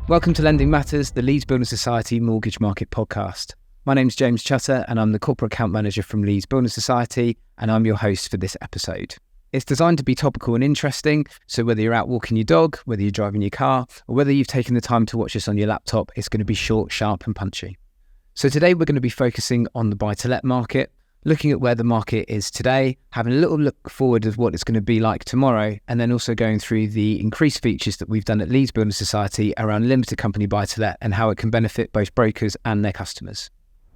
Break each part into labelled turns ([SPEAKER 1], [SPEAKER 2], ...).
[SPEAKER 1] Welcome to Lending Matters, the Leeds Building Society Mortgage Market Podcast. My name's James Chutter and I'm the Corporate Account Manager from Leeds Building Society, and I'm your host for this episode. It's designed to be topical and interesting, so whether you're out walking your dog, whether you're driving your car, or whether you've taken the time to watch this on your laptop, it's going to be short, sharp and punchy. So today we're going to be focusing on the buy-to-let market, looking at where the market is today, having a little look forward of what it's going to be like tomorrow, and then also going through the increased features that we've done at Leeds Building Society around limited company buy-to-let and how it can benefit both brokers and their customers.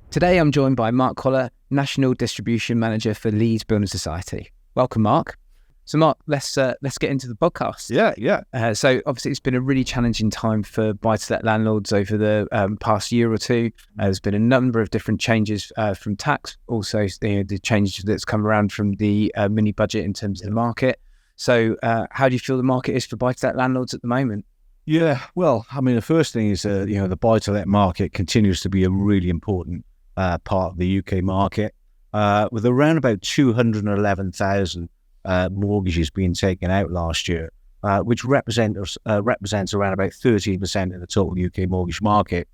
[SPEAKER 1] Today I'm joined by Mark Collar, National Distribution Manager for Leeds Building Society. Welcome, Mark. So Mark, let's get into the podcast.
[SPEAKER 2] Yeah.
[SPEAKER 1] So obviously it's been a really challenging time for buy-to-let landlords over the past year or two. There's been a number of different changes from tax, also the changes that's come around from the mini budget in terms of the market. So how do you feel the market is for buy-to-let landlords at the moment?
[SPEAKER 2] Yeah, well, I mean, the first thing is, the buy-to-let market continues to be a really important part of the UK market, with around about 211,000 mortgages being taken out last year, which represents around about 13% of the total UK mortgage market.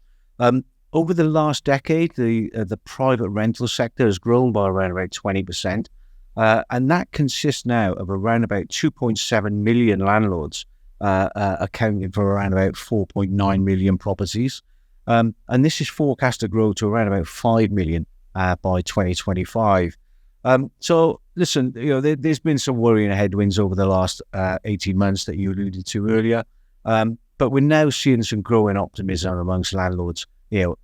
[SPEAKER 2] Over the last decade, the private rental sector has grown by around about 20%, and that consists now of around about 2.7 million landlords, accounting for around about 4.9 million properties. And this is forecast to grow to around about 5 million by 2025. So listen, there's been some worrying headwinds over the last 18 months that you alluded to earlier. But we're now seeing some growing optimism amongst landlords.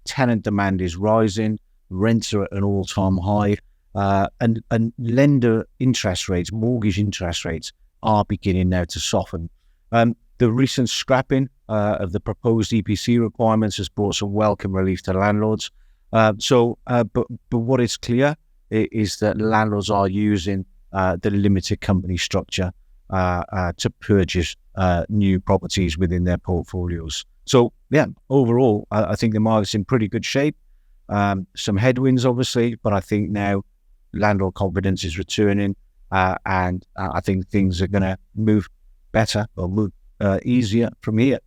[SPEAKER 2] Tenant demand is rising, rents are at an all-time high, and lender interest rates, mortgage interest rates are beginning now to soften. The recent scrapping of the proposed EPC requirements has brought some welcome relief to landlords. But what is clear is that landlords are using the limited company structure to purchase new properties within their portfolios. So, yeah, overall, I think the market's in pretty good shape. Some headwinds, obviously, but I think now landlord confidence is returning, and I think things are going to move better or move easier from here.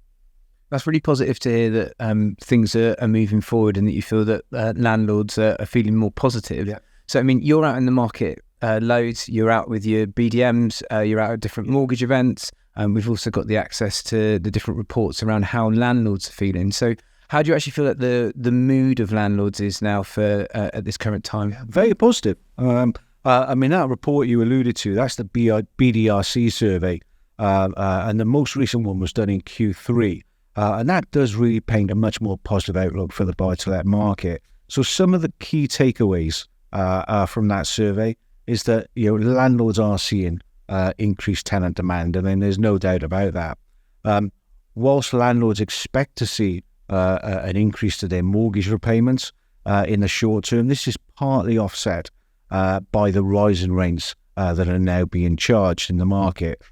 [SPEAKER 1] That's really positive to hear that things are moving forward and that you feel that landlords are feeling more positive.
[SPEAKER 2] Yeah.
[SPEAKER 1] So, I mean, you're out in the market loads, you're out with your BDMs, you're out at different mortgage events, and we've also got the access to the different reports around how landlords are feeling. So how do you actually feel that the mood of landlords is now for at this current time?
[SPEAKER 2] Very positive. I mean, that report you alluded to, that's the BDRC survey, and the most recent one was done in Q3. And that does really paint a much more positive outlook for the buy-to-let market. So some of the key takeaways from that survey is that landlords are seeing increased tenant demand, and then there's no doubt about that. Whilst landlords expect to see an increase to their mortgage repayments in the short term, this is partly offset by the rising rents that are now being charged in the market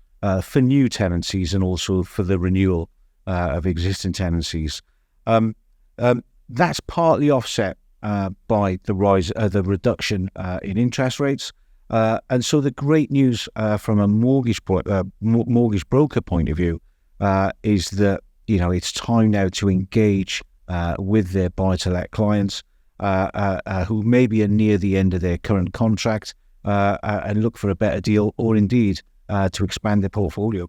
[SPEAKER 2] for new tenancies and also for the renewal of existing tenancies. That's partly offset by the reduction in interest rates, and so the great news from a mortgage broker point of view is that it's time now to engage with their buy-to-let clients who maybe are near the end of their current contract and look for a better deal, or indeed to expand their portfolio.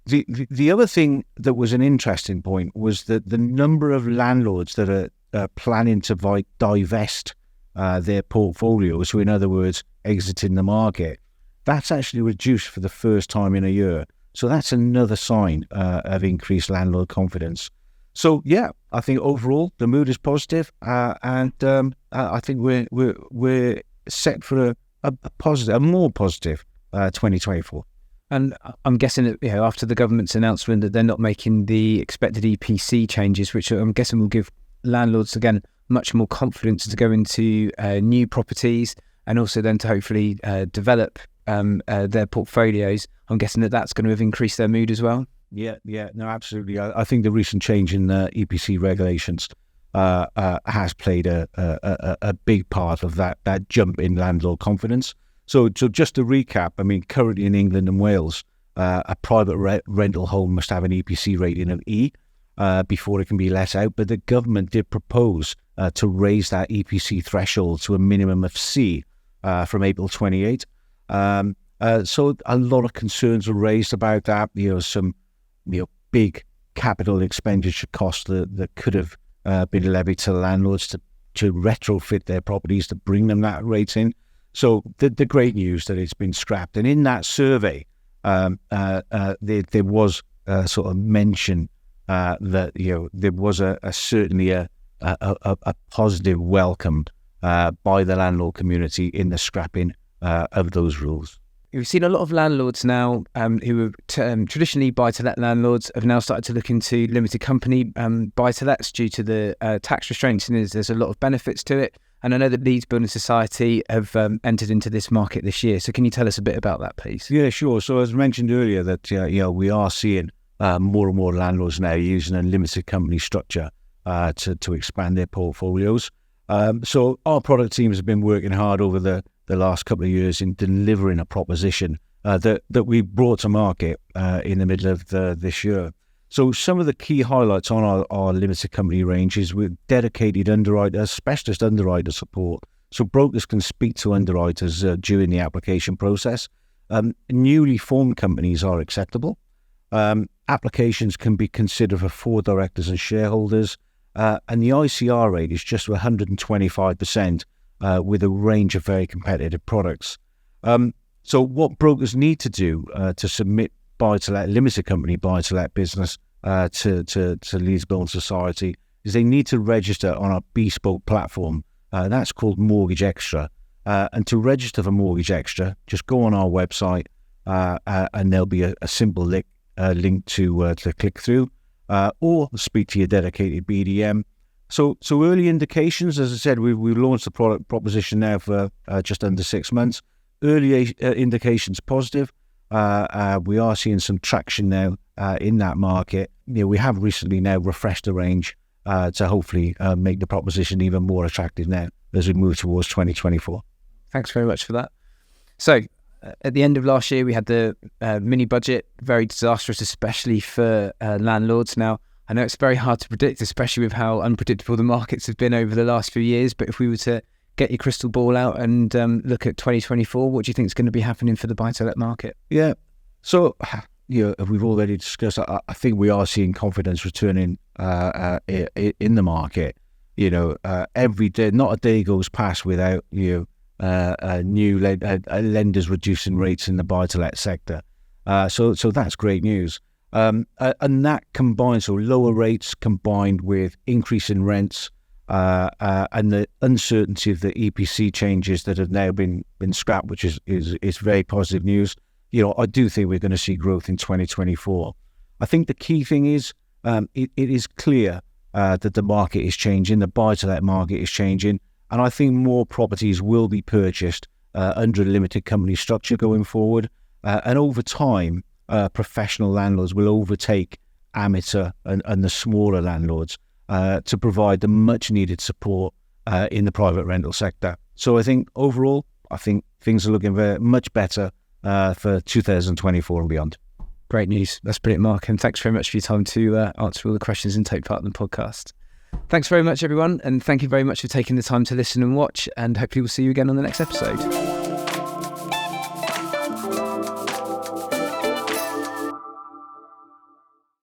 [SPEAKER 2] The other thing that was an interesting point was that the number of landlords that are planning to divest their portfolios, so in other words, exiting the market, that's actually reduced for the first time in a year. So that's another sign of increased landlord confidence. So yeah, I think overall the mood is positive, and I think we're set for a more positive 2024.
[SPEAKER 1] And I'm guessing that after the government's announcement that they're not making the expected EPC changes, which I'm guessing will give landlords again much more confidence to go into new properties and also then to hopefully develop their portfolios. I'm guessing that that's going to have increased their mood as well.
[SPEAKER 2] Yeah, no, absolutely. I think the recent change in the EPC regulations has played a big part of that jump in landlord confidence. So just to recap, I mean, currently in England and Wales, a private rental home must have an EPC rating of E before it can be let out. But the government did propose to raise that EPC threshold to a minimum of C from April 28. So a lot of concerns were raised about that. Some big capital expenditure costs that could have been levied to landlords to retrofit their properties to bring them that rating. So the great news that it's been scrapped. And in that survey, there was sort of mention that there was certainly a positive welcome by the landlord community in the scrapping of those rules.
[SPEAKER 1] We've seen a lot of landlords now who were traditionally buy-to-let landlords have now started to look into limited company buy-to-lets due to the tax restraints, and there's a lot of benefits to it. And I know that Leeds Building Society have entered into this market this year. So can you tell us a bit about that, please?
[SPEAKER 2] Yeah, sure. So as mentioned earlier, that we are seeing more and more landlords now using a limited company structure to expand their portfolios. So our product teams have been working hard over the last couple of years in delivering a proposition that we brought to market in the middle of this year. So some of the key highlights on our limited company range is with dedicated underwriters, specialist underwriter support. So brokers can speak to underwriters during the application process. Newly formed companies are acceptable. Applications can be considered for 4 directors and shareholders. And the ICR rate is just 125% with a range of very competitive products. So what brokers need to do to submit buy-to-let, limited company buy-to-let business to Leeds Building Society is they need to register on our bespoke platform. That's called Mortgage Extra. And to register for Mortgage Extra, just go on our website and there'll be a simple link to click through or speak to your dedicated BDM. So early indications, as I said, we've launched the product proposition now for just under 6 months. Early indications positive. We are seeing some traction now in that market. We have recently now refreshed the range to hopefully make the proposition even more attractive now as we move towards 2024.
[SPEAKER 1] Thanks very much for that. So at the end of last year, we had the mini budget, very disastrous, especially for landlords. Now, I know it's very hard to predict, especially with how unpredictable the markets have been over the last few years. But if we were to get your crystal ball out and look at 2024, what do you think is going to be happening for the buy-to-let market?
[SPEAKER 2] Yeah. So, we've already discussed, I think we are seeing confidence returning in the market. Every day, not a day goes past without new lenders reducing rates in the buy-to-let sector. So that's great news. And that combined, so lower rates combined with increase in rents and the uncertainty of the EPC changes that have now been scrapped, which is very positive news. I do think we're going to see growth in 2024. I think the key thing is it is clear that the market is changing, the buy-to-let market is changing, and I think more properties will be purchased under a limited company structure going forward. And over time, professional landlords will overtake amateur and the smaller landlords to provide the much needed support in the private rental sector. So I think overall, things are looking very much better for 2024 and beyond.
[SPEAKER 1] Great news. That's brilliant, Mark. And thanks very much for your time to answer all the questions and take part in the podcast. Thanks very much, everyone. And thank you very much for taking the time to listen and watch. And hopefully we'll see you again on the next episode.